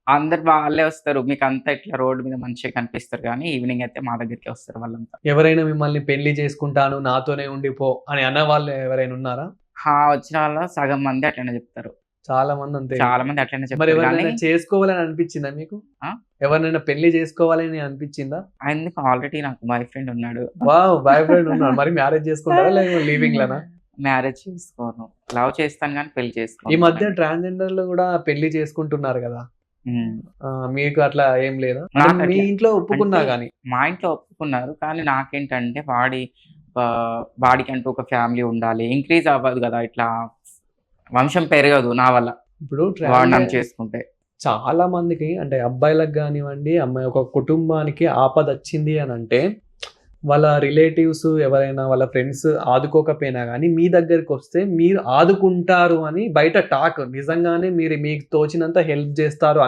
అందరు వాళ్ళే వస్తారు. మీకంతా ఇట్లా రోడ్ మీద మంచిగా కనిపిస్తారు గానీ, ఈవినింగ్ అయితే మా దగ్గరికే వస్తారు వాళ్ళంతా. ఎవరైనా మిమ్మల్ని పెళ్లి చేసుకుంటాను, నాతోనే ఉండిపో అని అన్నవాళ్ళు ఎవరైనా ఉన్నారా? వచ్చిన వాళ్ళ సగం మంది అట్లనే చెప్తారు. చాలా మంది అంతే. చాలా మంది అట్లనే మరి చెప్తారు గానీ ఎవరినైనా చేసుకోవాలని అనిపించిందా మీకు? ఆ! ఎవరినైనా పెళ్లి చేసుకోవాలని అనిపించిందా? ఎందుకు ఆల్రెడీ నాకు బాయ్ ఫ్రెండ్ ఉన్నాడు. వావ్! బాయ్ ఫ్రెండ్ ఉన్నాడు. మరి మ్యారేజ్ చేసుకుంటారా? లేకపోతే లివింగ్‌లోనా? మ్యారేజ్ చేసుకోను. లవ్ చేస్తాను గానీ పెళ్లి ఈ చేసుకోను. మధ్య ట్రాన్స్‌జెండర్‌లు గూడా పెళ్లి చేసుకుంటున్నారు గదా! హ్మ్. మీకు అట్లా ఏం లేదా? అంటే మీ నాకట్లా ఇంట్లో ఒప్పుకున్నా అంటే గాని. మా ఇంట్లో ఒప్పుకున్నారు. కానీ నాకేంటంటే వాడికంటూ ఒక ఫ్యామిలీ ఉండాలి. ఇంక్రీజ్ అవ్వదు గదా! ఇట్లా వంశం పెరగదు నా వల్ల. ఇప్పుడు వాడు నన్ను చేసుకుంటే. చాలా మందికి అంటే అబ్బాయిలకు గానివ్వండి, అమ్మాయి ఒక కుటుంబానికి ఆపదొచ్చింది అనంటే, వాళ్ళ రిలేటివ్స్ ఎవరైనా వాళ్ళ ఫ్రెండ్స్ ఆదుకోకపోయినా గానీ, మీ దగ్గరికొస్తే మీరు ఆదుకుంటారు అని బయట టాక్. నిజంగానే మీరు మీకు తోచినంత హెల్ప్ జేస్తారు